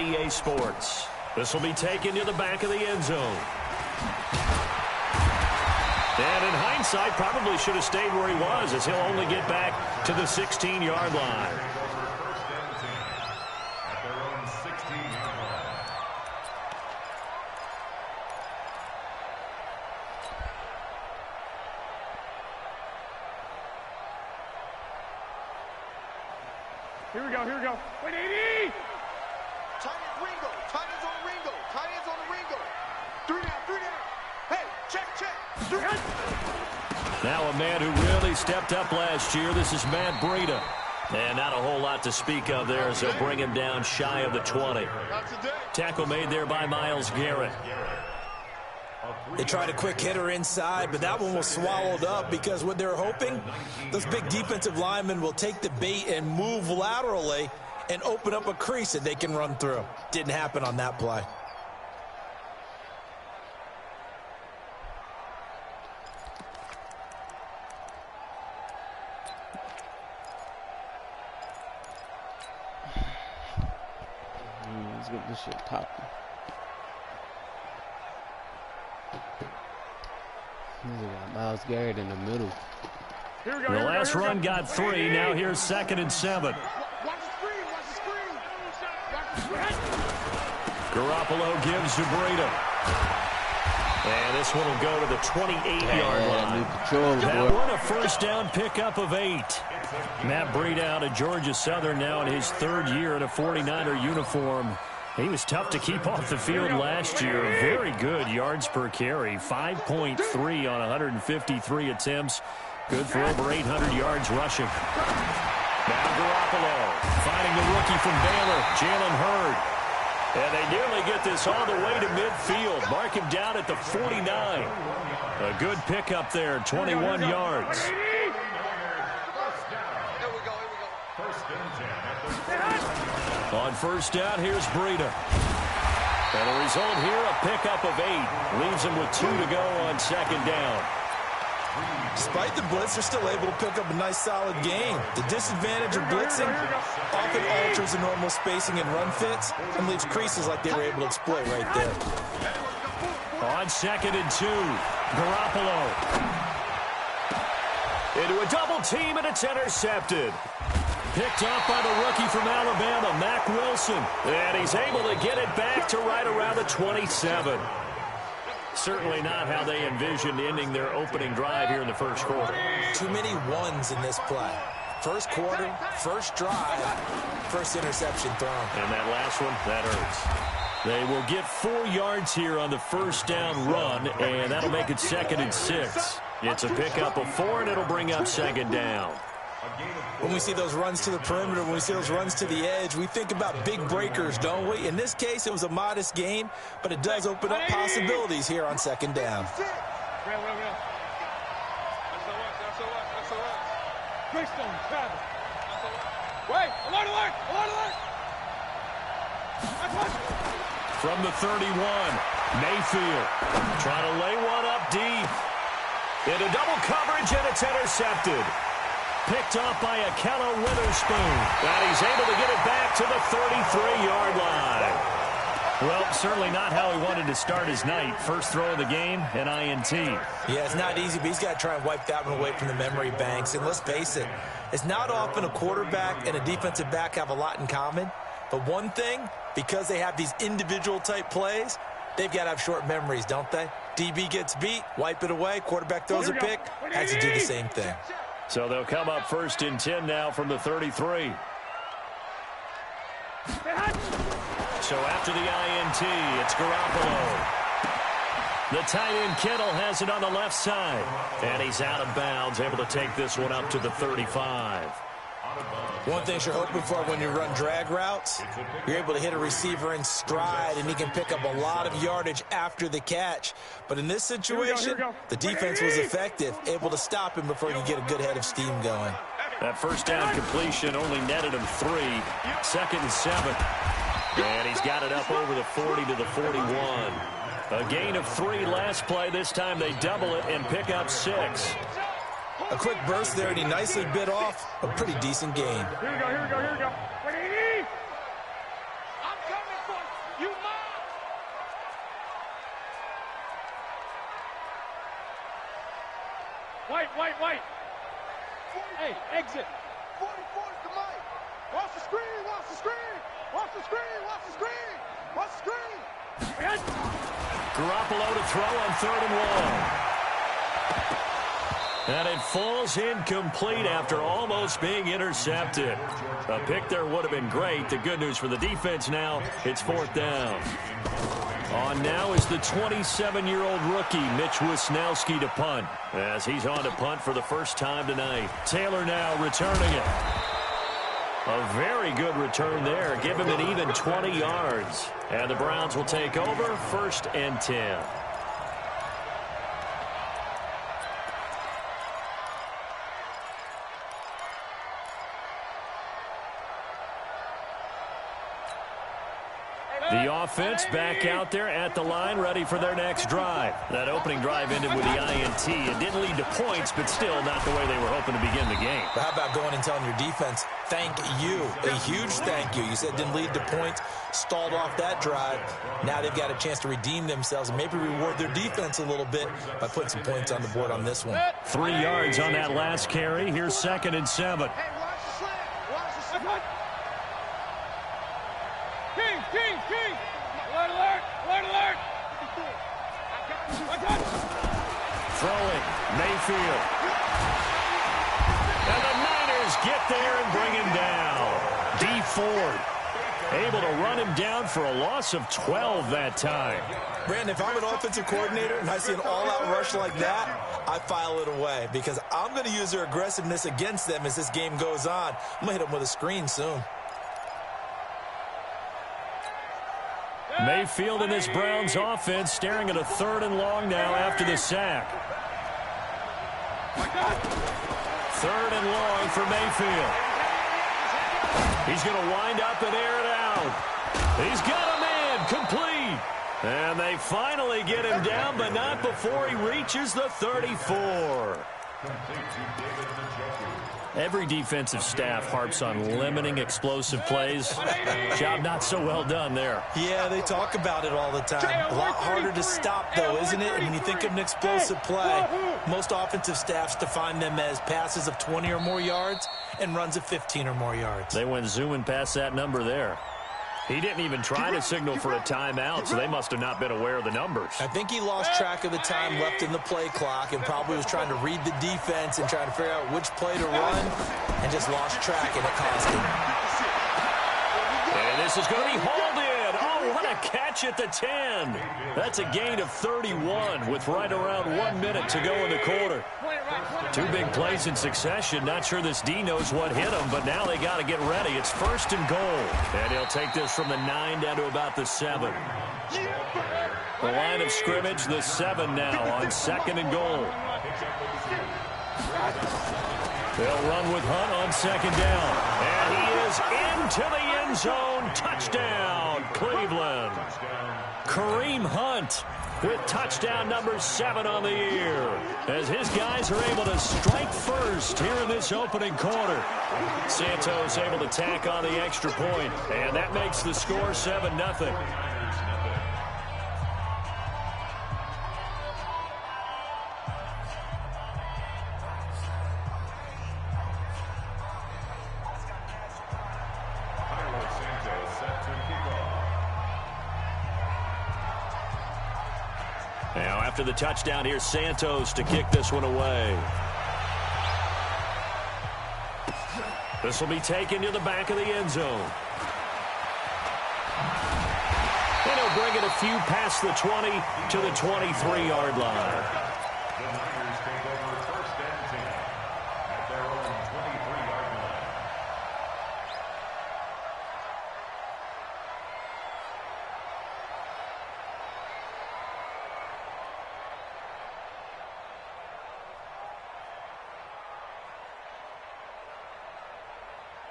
EA Sports. This will be taken to the back of the end zone. And in hindsight, probably should have stayed where he was, as he'll only get back to the 16-yard line. Here we go. Wait, 80! Tight end Ringo. Tight end's on Ringo. Tight end's on the Ringo. 3 down. Hey, check. 3 down. Now a man who really stepped up last year. This is Matt Breida. And not a whole lot to speak of there, as they'll bring him down shy of the 20. Tackle made there by Myles Garrett. They tried a quick hitter inside, but that one was swallowed up because what they're hoping, those big defensive linemen will take the bait and move laterally and open up a crease that they can run through. Didn't happen on that play. Let's get this shit popping. Myles Garrett in the middle. Here we go. The last run got 3. Now here's 2nd and 7. Watch the screen. Garoppolo gives to Breida. And this one will go to the 28-yard line. That one a first down pickup of 8. Matt Breida out of Georgia Southern now in his 3rd year in a 49er uniform. He was tough to keep off the field last year. Very good yards per carry. 5.3 on 153 attempts. Good for over 800 yards rushing. Now Garoppolo finding the rookie from Baylor, Jalen Hurd. And they nearly get this all the way to midfield. Mark him down at the 49. A good pickup there, 21 yards. On first down, here's Breida. And the result here, a pickup of 8. Leaves him with 2 to go on 2nd down. Despite the blitz, they're still able to pick up a nice, solid gain. The disadvantage of blitzing often alters the normal spacing and run fits and leaves creases like they were able to exploit right there. On 2nd and 2, Garoppolo. Into a double team, and it's intercepted. Picked up by the rookie from Alabama, Mack Wilson. And he's able to get it back to right around the 27. Certainly not how they envisioned ending their opening drive here in the first quarter. Too many ones in this play. First quarter, first drive, first interception thrown. And that last one, that hurts. They will get 4 yards here on the first down run, and that'll make it 2nd and 6. It's a pickup of 4, and it'll bring up 2nd down. When we see those runs to the perimeter, when we see those runs to the edge, we think about big breakers, don't we? In this case, it was a modest gain, but it does open up possibilities here on 2nd down. From the 31, Mayfield trying to lay one up deep. Into double coverage, and it's intercepted. Picked off by Akello Witherspoon. And he's able to get it back to the 33-yard line. Well, certainly not how he wanted to start his night. First throw of the game, an INT. Yeah, it's not easy, but he's got to try and wipe that one away from the memory banks. And let's face it, it's not often a quarterback and a defensive back have a lot in common. But one thing, because they have these individual-type plays, they've got to have short memories, don't they? DB gets beat, wipe it away, quarterback throws a pick, has to do the same thing. So they'll come up 1st and 10 now from the 33. So after the INT, it's Garoppolo. The tight end Kittle has it on the left side. And he's out of bounds, able to take this one up to the 35. One thing you're hoping for when you run drag routes, you're able to hit a receiver in stride, and he can pick up a lot of yardage after the catch. But in this situation, the defense was effective, able to stop him before he could get a good head of steam going. That first down completion only netted him 3. 2nd and 7. And he's got it up over the 40 to the 41. A gain of 3 last play. This time they double it and pick up 6. A quick burst there, and he nicely bit off a pretty decent gain. Here we go. 180. I'm coming for You mob! White. Hey, exit. 44 is the mic. Watch the screen. Watch the screen. Watch the screen. Watch the screen. Watch the screen. Garoppolo to throw on 3rd and 1. And it falls incomplete after almost being intercepted. A pick there would have been great. The good news for the defense now, it's 4th down. On now is the 27-year-old rookie, Mitch Wisnowski, to punt, as he's on to punt for the first time tonight. Taylor now returning it. A very good return there. Give him an even 20 yards. And the Browns will take over 1st and 10. The offense back out there at the line, ready for their next drive. That opening drive ended with the INT. It didn't lead to points, but still not the way they were hoping to begin the game. But how about going and telling your defense, thank you, a huge thank you. You said it didn't lead to points, stalled off that drive. Now they've got a chance to redeem themselves and maybe reward their defense a little bit by putting some points on the board on this one. 3 yards on that last carry. Here's 2nd and 7. Hey, watch the slant. Watch the slant. King! Alert! Throwing, Mayfield. And the Niners get there and bring him down. D Ford able to run him down for a loss of 12 that time. Brandon, if I'm an offensive coordinator and I see an all-out rush like that, I file it away because I'm going to use their aggressiveness against them as this game goes on. I'm going to hit them with a screen soon. Mayfield and this Browns offense staring at a 3rd and long now after the sack. 3rd and long for Mayfield. He's going to wind up and air it out. He's got a man, complete. And they finally get him down, but not before he reaches the 34. Every defensive staff harps on limiting explosive plays. Job not so well done there. Yeah, they talk about it all the time. A lot harder to stop, though, isn't it? And when you think of an explosive play, most offensive staffs define them as passes of 20 or more yards and runs of 15 or more yards. They went zooming past that number there. He didn't even try to signal for a timeout, so they must have not been aware of the numbers. I think he lost track of the time left in the play clock and probably was trying to read the defense and trying to figure out which play to run and just lost track, and it cost him. And this is going to be hauled in. Oh, what a catch at the 10. That's a gain of 31 with right around 1 minute to go in the quarter. 2 big plays in succession. Not sure this D knows what hit him, but now they got to get ready. It's 1st and goal. And he'll take this from the 9 down to about the 7. The line of scrimmage, the 7 now on 2nd and goal. They'll run with Hunt on 2nd down. And he is into the end zone. Touchdown, Cleveland. Kareem Hunt with touchdown number 7 on the year, as his guys are able to strike first here in this opening quarter. Santos able to tack on the extra point, and that makes the score 7-0. Now, after the touchdown, here's Santos to kick this one away. This will be taken to the back of the end zone. And he'll bring it a few past the 20 to the 23-yard line. The Niners take over 1st and 10 at their own 23-yard line.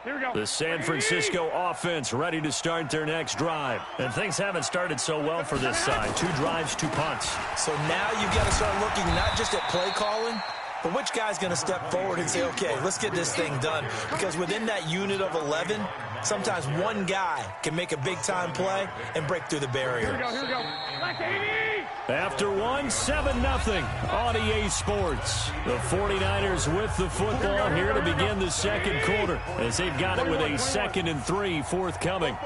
Here we go. The San Francisco offense ready to start their next drive. And things haven't started so well for this side. 2 drives, 2 punts. So now you've got to start looking not just at play calling, but which guy's going to step forward and say, okay, let's get this thing done. Because within that unit of 11, Sometimes one guy can make a big-time play and break through the barrier. Here we go, here we go. Like 80! After one, 7-0 on EA Sports. The 49ers with the football here to begin the second quarter as they've got it with a 2nd and 3 forthcoming.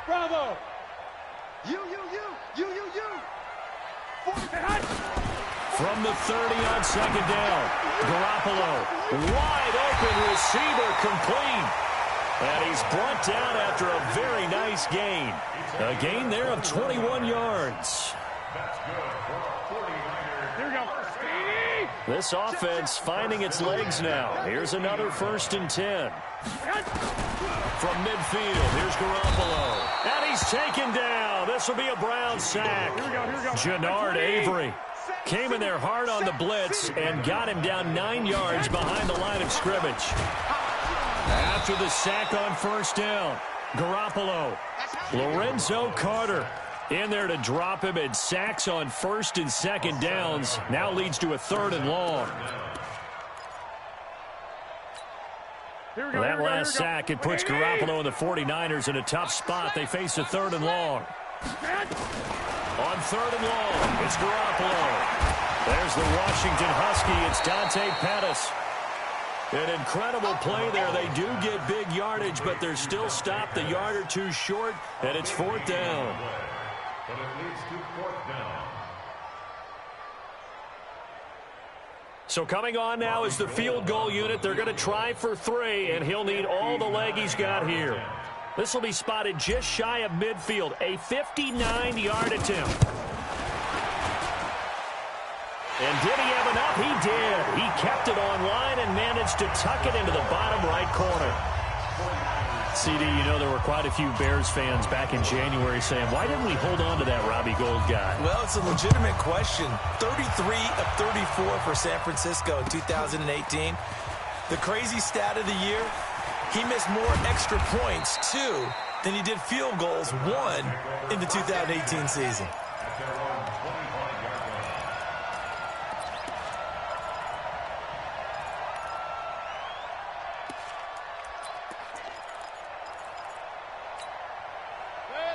Bravo! You. From the 30 on 2nd down, Garoppolo, wide open receiver, complete. And he's brought down after a very nice gain. A gain there of 21 yards. Here we go. 80! This offense finding its legs now. Here's another 1st and 10. From midfield, here's Garoppolo. And he's taken down. This will be a Brown sack. Here we go. Jannard Avery came in there hard on the blitz and got him down 9 yards behind the line of scrimmage. After the sack on 1st down, Garoppolo, Lorenzo Carter in there to drop him, and sacks on 1st and 2nd downs now leads to a 3rd and long. That last sack, it puts Garoppolo and the 49ers in a tough spot. They face a 3rd and long. On 3rd and long, it's Garoppolo. There's the Washington Husky. It's Dante Pettis. An incredible play there. They do get big yardage, but they're still stopped a yard or two short, and it's 4th down. But it leads to 4th down. So coming on now is the field goal unit. They're going to try for 3, and he'll need all the leg he's got here. This will be spotted just shy of midfield, a 59-yard attempt. And did he have enough? He did. He kept it on line and managed to tuck it into the bottom right corner. CD, you know there were quite a few Bears fans back in January saying, why didn't we hold on to that Robbie Gould guy? Well, it's a legitimate question. 33 of 34 for San Francisco in 2018. The crazy stat of the year, he missed more extra points, 2, than he did field goals, 1, in the 2018 season.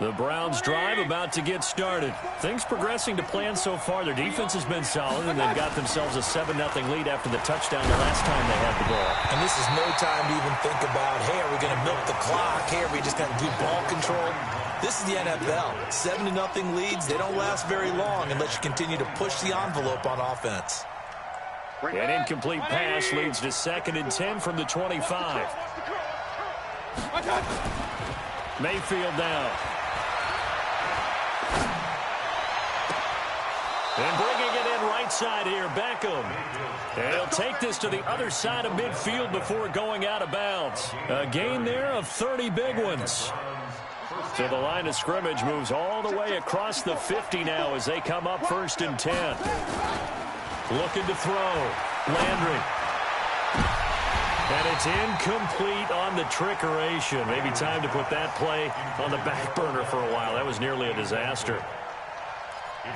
The Browns drive about to get started. Things progressing to plan so far. Their defense has been solid, and they've got themselves a 7-0 lead after the touchdown the last time they had the ball. And this is no time to even think about, hey, are we going to milk the clock? Hey, are we just going to do ball control? This is the NFL. 7-0 leads, they don't last very long unless you continue to push the envelope on offense. An incomplete pass leads to 2nd and 10 from the 25. Mayfield down. And bringing it in right side here, Beckham. And he'll take this to the other side of midfield before going out of bounds. A gain there of 30 big ones. So the line of scrimmage moves all the way across the 50 now as they come up 1st and 10. Looking to throw. Landry. And it's incomplete on the trickeration. Maybe time to put that play on the back burner for a while. That was nearly a disaster.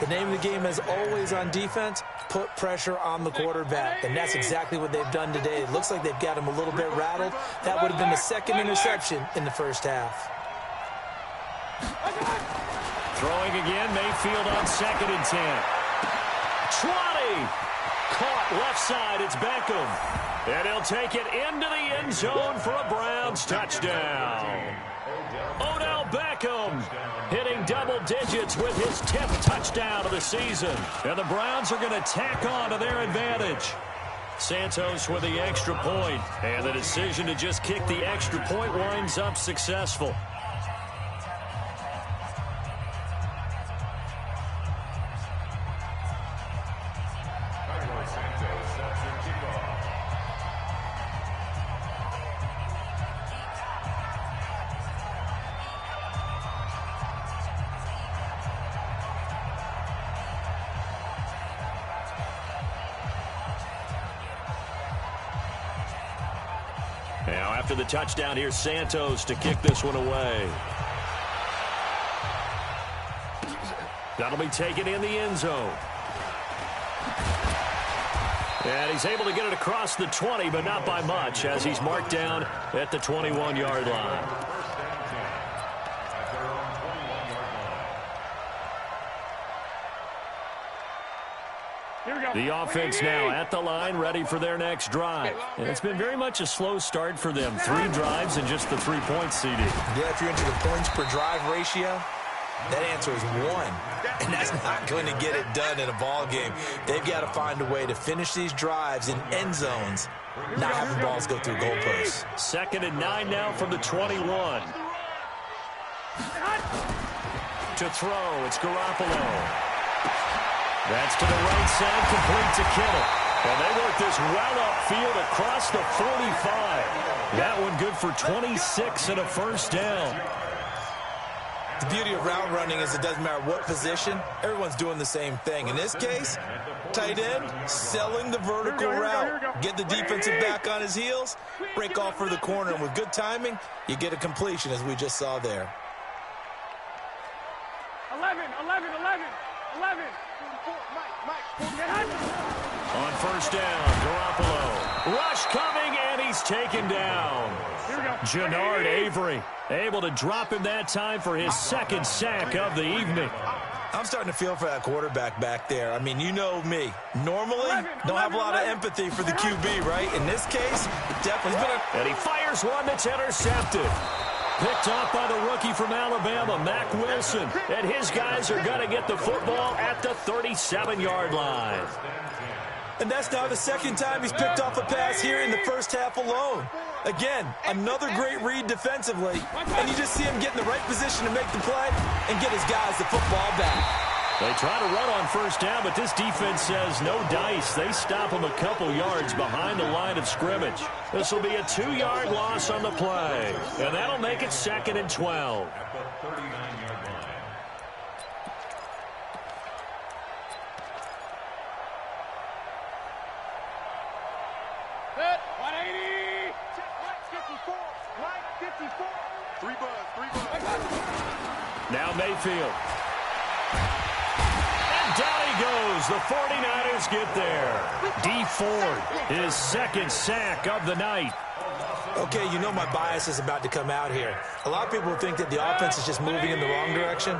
The name of the game is always on defense, put pressure on the quarterback. And that's exactly what they've done today. It looks like they've got him a little bit rattled. That would have been the 2nd interception in the first half. Throwing again, Mayfield on 2nd and 10. 20. Caught left side, it's Beckham. And he'll take it into the end zone for a Browns touchdown. Odell Beckham hitting double digits with his 10th touchdown of the season. And the Browns are going to tack on to their advantage. Santos with the extra point. And the decision to just kick the extra point winds up successful. Now after the touchdown, here's Santos to kick this one away. That'll be taken in the end zone. And he's able to get it across the 20, but not by much, as he's marked down at the 21-yard line. The offense now at the line, ready for their next drive. And it's been very much a slow start for them. 3 drives and just the 3 points, CD. Yeah, if you're into the points per drive ratio, that answer is 1. And that's not going to get it done in a ball game. They've got to find a way to finish these drives in end zones, not having balls go through goalposts. 2nd and 9 now from the 21. To throw, it's Garoppolo. That's to the right side, complete to Kittle. And they work this well upfield across the 45. That one good for 26 and a first down. The beauty of route running is it doesn't matter what position, everyone's doing the same thing. In this case, tight end, selling the vertical route. Get the defensive back on his heels, break off for the corner, and with good timing, you get a completion as we just saw there. 11. On first down, Garoppolo. Rush coming, and he's taken down. Jannard Avery able to drop him that time for his 2nd sack of the evening. I'm starting to feel for that quarterback back there. I mean, you know me. Normally, don't have a lot of empathy for the QB, right? In this case, definitely. And he fires one that's intercepted. Picked off by the rookie from Alabama, Mack Wilson. And his guys are going to get the football at the 37-yard line. And that's now the 2nd time he's picked off a pass here in the first half alone. Again, another great read defensively. And you just see him get in the right position to make the play and get his guys the football back. They try to run on first down, but this defense says no dice. They stop him a couple yards behind the line of scrimmage. This will be a 2-yard loss on the play, and that'll make it 2nd and 12. At the 39-yard line. Set. 180. Line 54. 3 buzz. Now Mayfield. Down he goes. The 49ers get there. D Ford, his 2nd sack of the night. Okay, you know my bias is about to come out here. A lot of people think that the offense is just moving in the wrong direction.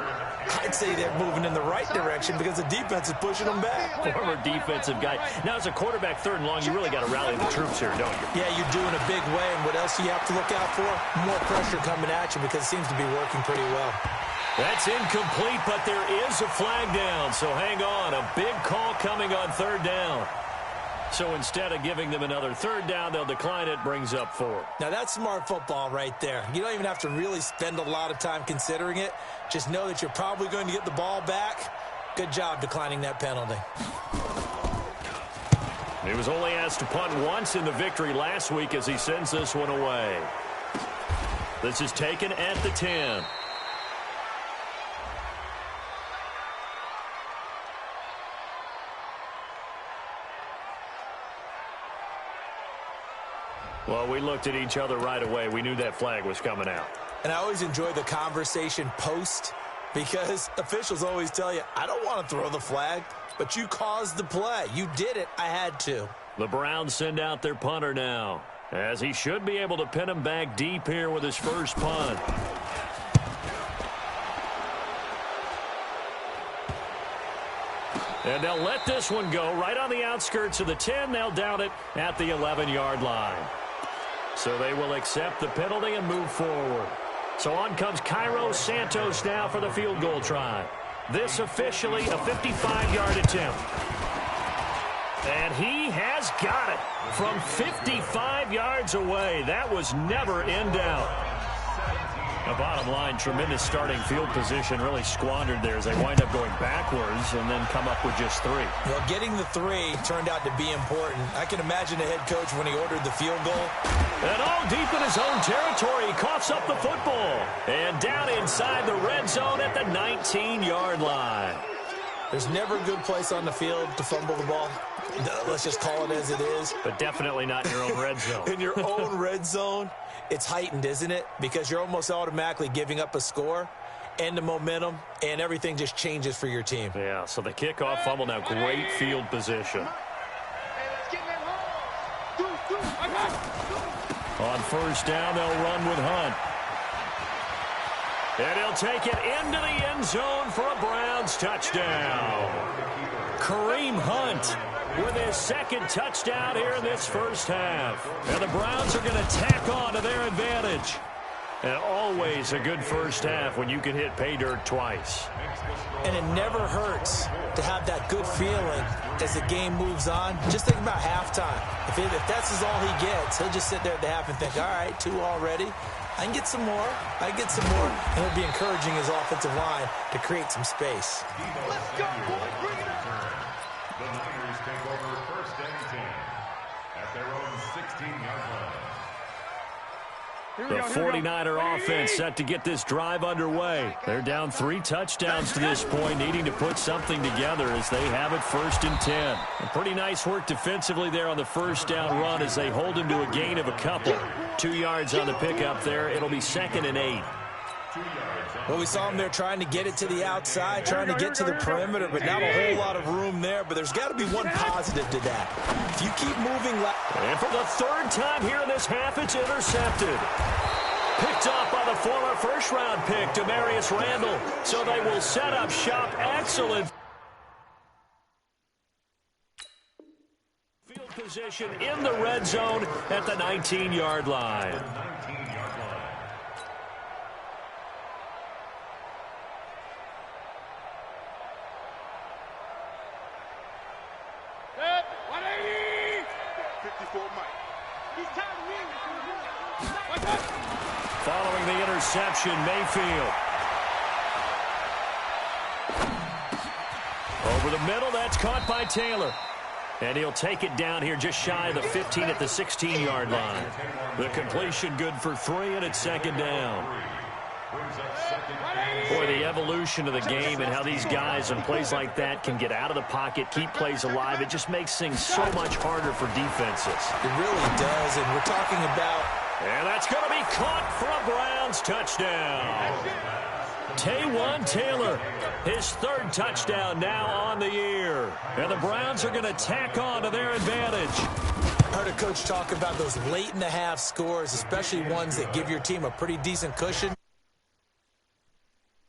I'd say they're moving in the right direction because the defense is pushing them back. Former defensive guy. Now, as a quarterback 3rd and long, you really got to rally the troops here, don't you? Yeah, you do in a big way. And what else do you have to look out for? More pressure coming at you because it seems to be working pretty well. That's incomplete, but there is a flag down, so hang on. A big call coming on 3rd down. So instead of giving them another 3rd down, they'll decline it, brings up 4. Now, that's smart football right there. You don't even have to really spend a lot of time considering it. Just know that you're probably going to get the ball back. Good job declining that penalty. He was only asked to punt once in the victory last week as he sends this one away. This is taken at the 10. Well, we looked at each other right away. We knew that flag was coming out. And I always enjoy the conversation post because officials always tell you, I don't want to throw the flag, but you caused the play. You did it. I had to. The Browns send out their punter now, as he should be able to pin him back deep here with his first punt. And they'll let this one go right on the outskirts of the 10. They'll down it at the 11-yard line. So they will accept the penalty and move forward. So on comes Cairo Santos now for the field goal try. This officially a 55-yard attempt. And he has got it from 55 yards away. That was never in doubt. The bottom line, tremendous starting field position, really squandered there as they wind up going backwards and then come up with just 3. Well, getting the 3 turned out to be important. I can imagine the head coach when he ordered the field goal. And all deep in his own territory, he coughs up the football. And down inside the red zone at the 19-yard line. There's never a good place on the field to fumble the ball. Let's just call it as it is. But definitely not in your own red zone. In your own red zone, it's heightened, isn't it? Because you're almost automatically giving up a score and the momentum, and everything just changes for your team. Yeah, so the kickoff fumble now, great field position. Hey, let's get On first down, they'll run with Hunt. And he'll take it into the end zone for a Browns touchdown. Kareem Hunt with his second touchdown here in this first half. And the Browns are going to tack on to their advantage. And always a good first half when you can hit pay dirt twice. And it never hurts to have that good feeling as the game moves on. Just think about halftime. If that's all he gets, he'll just sit there at the half and think, all right, 2 already. I can get some more. I can get some more. And he'll be encouraging his offensive line to create some space. Let's go, boys. Bring it on. The Niners take over first and 10 at their own 16-yard line. The 49er offense set to get this drive underway. They're down 3 touchdowns to this point, needing to put something together as they have it first and 10. And pretty nice work defensively there on the first down run as they hold him to a gain of a couple. 2 yards on the pickup there. It'll be 2nd and 8. Well, we saw him there trying to get it to the outside, trying to get to the perimeter, but not a whole lot of room there. But there's got to be one positive to that. If you keep moving and for the 3rd time here in this half, it's intercepted. Picked off by the former first-round pick, Demarius Randall. So they will set up shop. Excellent field position in the red zone at the 19-yard line. Following the interception, Mayfield. Over the middle, that's caught by Taylor. And he'll take it down here just shy of the 15 at the 16-yard line. The completion good for 3, and it's 2nd down. Boy, the evolution of the game and how these guys in plays like that can get out of the pocket, keep plays alive, it just makes things so much harder for defenses. It really does, and we're talking about... And that's going to be caught for a Browns touchdown. Taywan Taylor, his 3rd touchdown now on the year. And the Browns are going to tack on to their advantage. I heard a coach talk about those late-in-the-half scores, especially ones that give your team a pretty decent cushion.